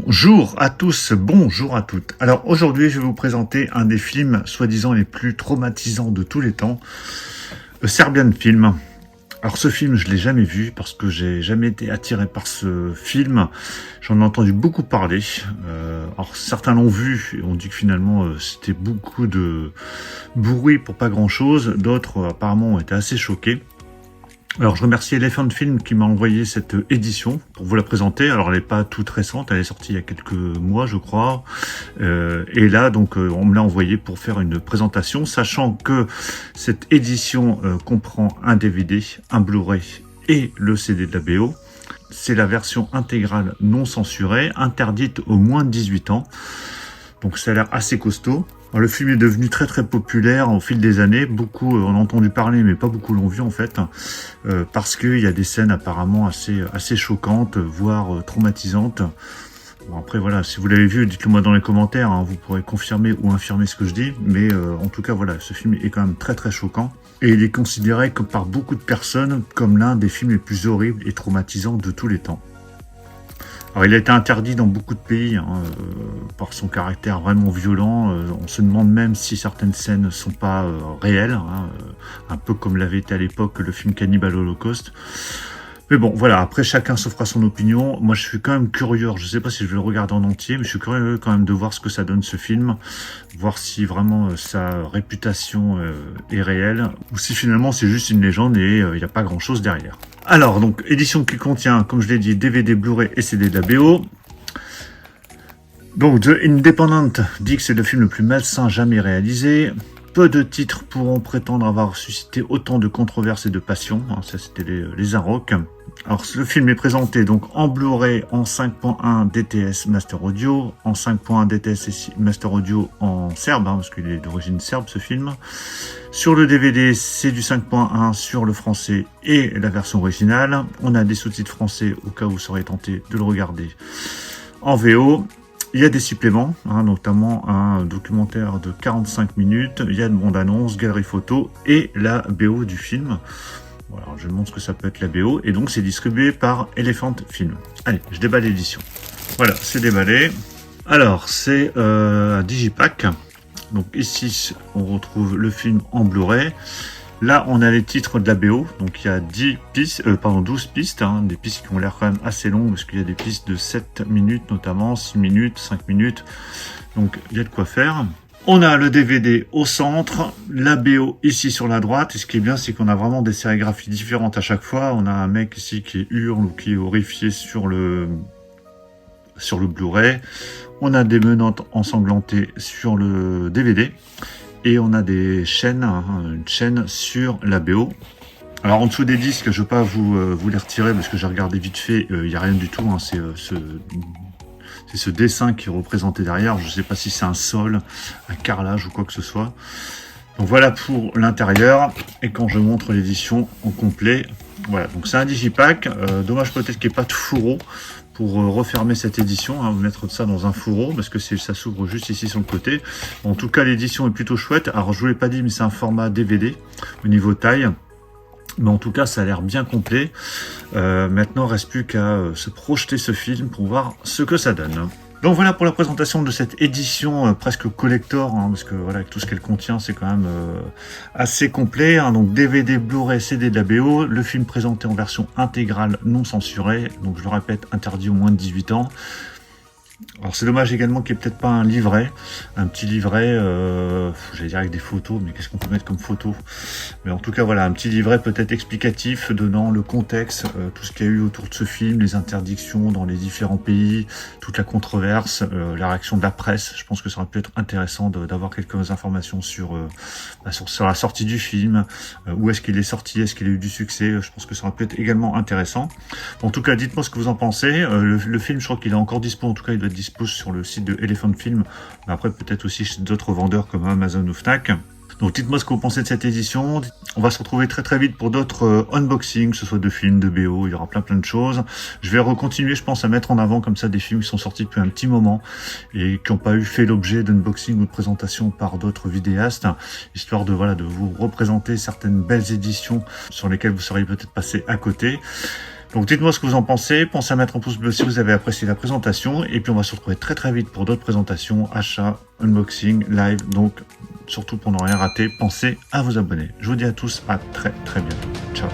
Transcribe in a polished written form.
Bonjour à tous, bonjour à toutes. Alors aujourd'hui, je vais vous présenter un des films soi-disant les plus traumatisants de tous les temps, Serbian Film. Alors ce film, je l'ai jamais vu parce que j'ai jamais été attiré par ce film. J'en ai entendu beaucoup parler. Alors certains l'ont vu et ont dit que finalement c'était beaucoup de bruit pour pas grand-chose. D'autres apparemment ont été assez choqués. Alors je remercie Elephant Film qui m'a envoyé cette édition pour vous la présenter. Alors elle n'est pas toute récente, elle est sortie il y a quelques mois je crois. Et là donc on me l'a envoyé pour faire une présentation, sachant que cette édition comprend un DVD, un Blu-ray et le CD de la BO. C'est la version intégrale non censurée, interdite aux moins de 18 ans. Donc ça a l'air assez costaud. Alors, le film est devenu très très populaire au fil des années. Beaucoup en ont entendu parler, mais pas beaucoup l'ont vu en fait, parce qu'il y a des scènes apparemment assez choquantes, voire traumatisantes. Bon, après voilà, si vous l'avez vu, dites-le moi dans les commentaires, hein, vous pourrez confirmer ou infirmer ce que je dis, mais en tout cas voilà, ce film est quand même très très choquant. Et il est considéré comme par beaucoup de personnes comme l'un des films les plus horribles et traumatisants de tous les temps. Alors, il a été interdit dans beaucoup de pays par son caractère vraiment violent. On se demande même si certaines scènes ne sont pas réelles, un peu comme l'avait été à l'époque le film Cannibal Holocaust. Mais bon, voilà, après chacun se fera son opinion. Moi je suis quand même curieux, je sais pas si je vais le regarder en entier, mais je suis curieux quand même de voir ce que ça donne ce film, voir si vraiment sa réputation est réelle, ou si finalement c'est juste une légende et il n'y a pas grand chose derrière. Alors donc, édition qui contient, comme je l'ai dit, DVD, Blu-ray et CD de la BO. Donc The Independent dit que c'est le film le plus malsain jamais réalisé. Peu de titres pourront prétendre avoir suscité autant de controverses et de passion. Ça, c'était les Arocs. Alors, le film est présenté donc en Blu-ray en 5.1 DTS Master Audio, en 5.1 DTS Master Audio en serbe, parce qu'il est d'origine serbe ce film. Sur le DVD, c'est du 5.1 sur le français et la version originale. On a des sous-titres français au cas où vous serez tenté de le regarder en VO. Il y a des suppléments, notamment un documentaire de 45 minutes, il y a une bande-annonce, galerie photo et la BO du film. Voilà, je vous montre ce que ça peut être la BO, et donc c'est distribué par Elephant Film. Allez, je déballe l'édition. Voilà, c'est déballé. Alors, c'est un digipack. Donc ici, on retrouve le film en Blu-ray. Là, on a les titres de la BO, donc il y a 12 pistes, des pistes qui ont l'air quand même assez longues, parce qu'il y a des pistes de 7 minutes notamment, 6 minutes, 5 minutes, donc il y a de quoi faire. On a le DVD au centre, la BO ici sur la droite, et ce qui est bien, c'est qu'on a vraiment des sérigraphies différentes à chaque fois. On a un mec ici qui hurle ou qui est horrifié sur le Blu-ray. On a des menottes ensanglantées sur le DVD. Et on a des chaînes, une chaîne sur la BO. Alors en dessous des disques, je ne vais pas vous les retirer parce que j'ai regardé vite fait, il n'y a rien du tout. C'est ce dessin qui est représenté derrière. Je ne sais pas si c'est un sol, un carrelage ou quoi que ce soit. Donc voilà pour l'intérieur. Et quand je montre l'édition en complet, voilà. Donc c'est un digipack. Dommage peut-être qu'il n'y ait pas de fourreau pour refermer cette édition, mettre ça dans un fourreau, parce que ça s'ouvre juste ici sur le côté. En tout cas, l'édition est plutôt chouette. Alors, je vous l'ai pas dit, mais c'est un format DVD au niveau taille. Mais en tout cas, ça a l'air bien complet. Maintenant, il ne reste plus qu'à se projeter ce film pour voir ce que ça donne. Donc voilà pour la présentation de cette édition presque collector, parce que voilà, avec tout ce qu'elle contient, c'est quand même assez complet. Donc DVD, Blu-ray, CD de la BO, le film présenté en version intégrale non censurée, donc je le répète, interdit aux moins de 18 ans. Alors c'est dommage également qu'il n'y ait peut-être pas un livret, un petit livret, j'allais dire avec des photos, mais qu'est-ce qu'on peut mettre comme photo? Mais en tout cas voilà, un petit livret peut-être explicatif, donnant le contexte, tout ce qu'il y a eu autour de ce film, les interdictions dans les différents pays, toute la controverse, la réaction de la presse. Je pense que ça aurait pu être intéressant d'avoir quelques informations sur la sortie du film, où est-ce qu'il est sorti, est-ce qu'il a eu du succès. Je pense que ça aurait pu être également intéressant. En tout cas, dites-moi ce que vous en pensez. Le film, je crois qu'il est encore dispo, en tout cas il doit être dispo sur le site de Elephant Film, mais après peut-être aussi chez d'autres vendeurs comme Amazon ou Fnac. Donc dites-moi ce que vous pensez de cette édition. On va se retrouver très très vite pour d'autres unboxings, que ce soit de films, de BO, il y aura plein de choses. Je vais continuer, je pense, à mettre en avant comme ça des films qui sont sortis depuis un petit moment et qui n'ont pas fait l'objet d'unboxing ou de présentation par d'autres vidéastes, histoire de vous représenter certaines belles éditions sur lesquelles vous seriez peut-être passé à côté. Donc dites-moi ce que vous en pensez, pensez à mettre un pouce bleu si vous avez apprécié la présentation, et puis on va se retrouver très très vite pour d'autres présentations, achats, unboxing, live, donc surtout pour ne rien rater, pensez à vous abonner. Je vous dis à tous à très très bientôt. Ciao.